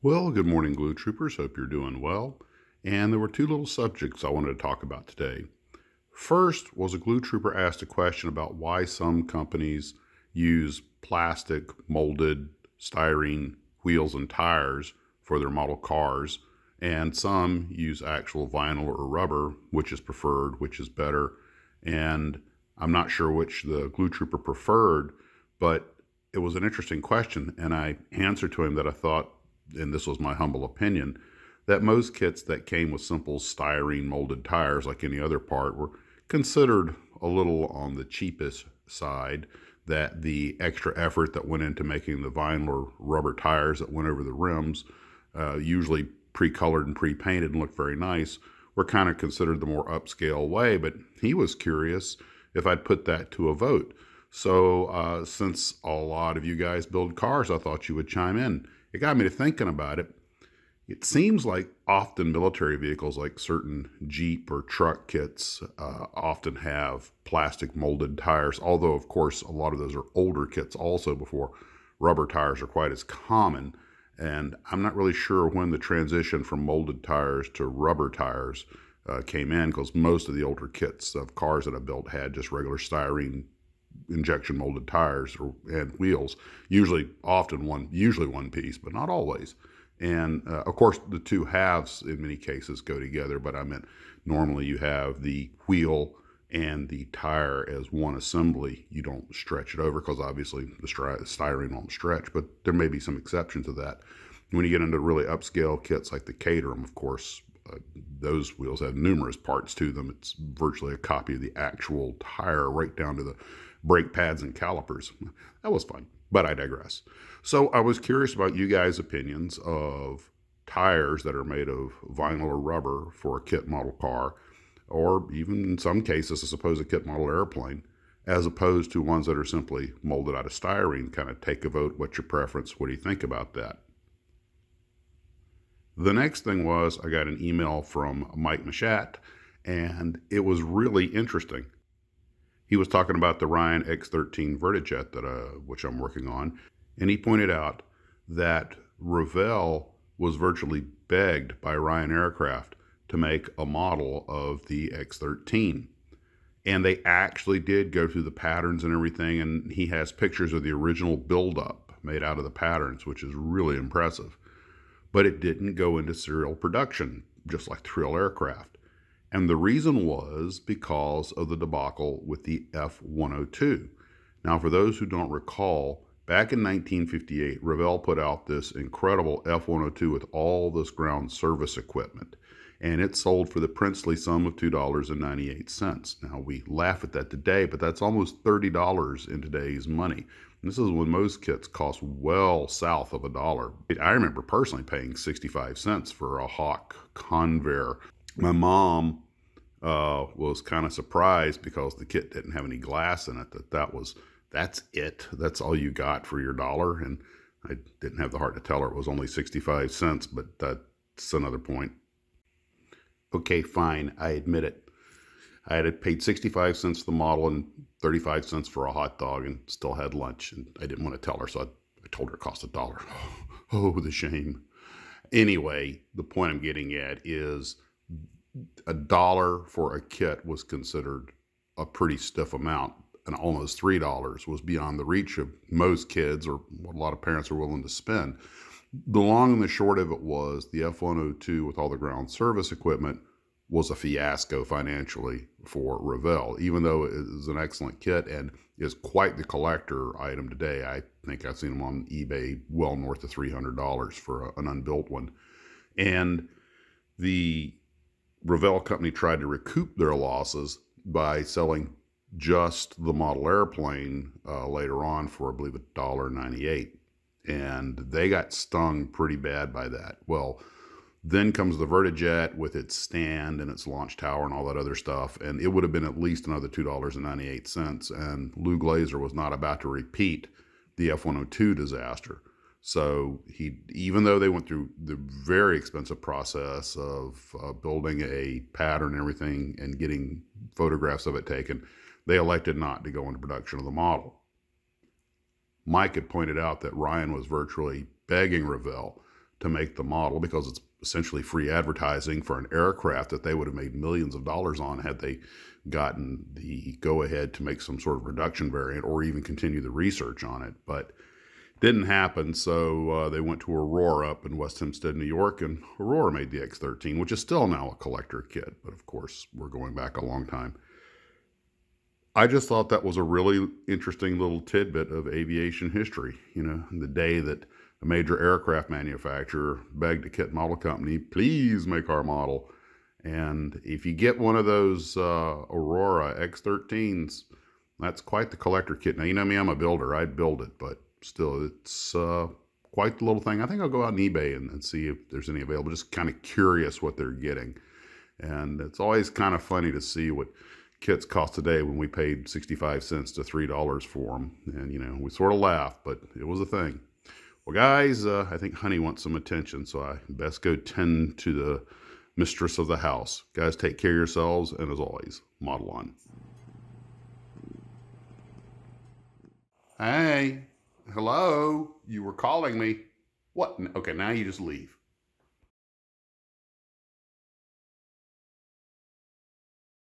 Well, good morning, Glue Troopers. Hope you're doing well. And there were two little subjects I wanted to talk about today. First was a Glue Trooper asked a question about why some companies use plastic, molded, styrene wheels and tires for their model cars, and some use actual vinyl or rubber, which is preferred, which is better. And I'm not sure which the Glue Trooper preferred, but it was an interesting question, and I answered to him that I thought, and this was my humble opinion, that most kits that came with simple styrene molded tires, like any other part, were considered a little on the cheapest side. That the extra effort that went into making the vinyl or rubber tires that went over the rims, usually pre-colored and pre-painted and looked very nice, were kind of considered the more upscale way. But he was curious if I'd put that to a vote. So since a lot of you guys build cars, I thought you would chime in. It got me to thinking about it. It seems like often military vehicles, like certain Jeep or truck kits, often have plastic molded tires, although, of course, a lot of those are older kits also before rubber tires are quite as common. And I'm not really sure when the transition from molded tires to rubber tires came in, because most of the older kits of cars that I built had just regular styrene injection molded tires and wheels, usually one piece, but not always. And of course, the two halves in many cases go together, but I meant normally you have the wheel and the tire as one assembly. You don't stretch it over because obviously the styrene won't stretch, but there may be some exceptions to that. When you get into really upscale kits like the Caterham, of course, those wheels have numerous parts to them. It's virtually a copy of the actual tire, right down to the brake pads and calipers. That was fun, but I digress. So I was curious about you guys' opinions of tires that are made of vinyl or rubber for a kit model car, or even in some cases, I suppose, a kit model airplane, as opposed to ones that are simply molded out of styrene. Kind of take a vote. What's your preference? What do you think about that? The next thing was I got an email from Mike Mashat, and it was really interesting. He was talking about the Ryan X-13 Vertijet which I'm working on, and he pointed out that Revell was virtually begged by Ryan Aircraft to make a model of the X-13. And they actually did go through the patterns and everything, and he has pictures of the original buildup made out of the patterns, which is really impressive. But it didn't go into serial production, just like the real aircraft. And the reason was because of the debacle with the F-102. Now, for those who don't recall, back in 1958, Revell put out this incredible F-102 with all this ground service equipment, and it sold for the princely sum of $2.98. Now, we laugh at that today, but that's almost $30 in today's money. And this is when most kits cost well south of $1. I remember personally paying 65 cents for a Hawk Convair. My mom was kind of surprised because the kit didn't have any glass in it, that's it. That's all you got for your dollar. And I didn't have the heart to tell her it was only 65 cents, but that's another point. Okay, fine, I admit it. I had paid 65 cents for the model and 35 cents for a hot dog and still had lunch. And I didn't want to tell her, so I told her it cost $1. Oh, the shame. Anyway, the point I'm getting at is $1 for a kit was considered a pretty stiff amount, and almost $3 was beyond the reach of most kids, or what a lot of parents are willing to spend. The long and the short of it was the F-102 with all the ground service equipment was a fiasco financially for Revell, even though it is an excellent kit and is quite the collector item today. I think I've seen them on eBay well north of $300 for an unbuilt one. And the Revell company tried to recoup their losses by selling just the model airplane later on for, I believe, $1.98. And they got stung pretty bad by that. Well, then comes the Vertijet with its stand and its launch tower and all that other stuff, and it would have been at least another $2.98. And Lou Glazer was not about to repeat the F-102 disaster. So even though they went through the very expensive process of building a pattern and everything and getting photographs of it taken, they elected not to go into production of the model. Mike had pointed out that Ryan was virtually begging Revell to make the model because it's essentially free advertising for an aircraft that they would have made millions of dollars on had they gotten the go-ahead to make some sort of production variant or even continue the research on it. But didn't happen, so they went to Aurora up in West Hempstead, New York, and Aurora made the X-13, which is still now a collector kit, but of course we're going back a long time. I just thought that was a really interesting little tidbit of aviation history. You know, the day that a major aircraft manufacturer begged a kit model company, please make our model. And if you get one of those Aurora X-13s, that's quite the collector kit. Now, you know me, I'm a builder. I'd build it, but still, it's quite the little thing. I think I'll go out on eBay and see if there's any available. Just kind of curious what they're getting. And it's always kind of funny to see what kits cost today when we paid 65 cents to $3 for them. And, you know, we sort of laugh, but it was a thing. Well, guys, I think Honey wants some attention, so I best go tend to the mistress of the house. Guys, take care of yourselves, and as always, model on. Hey, hello, you were calling me. What? Okay, now you just leave.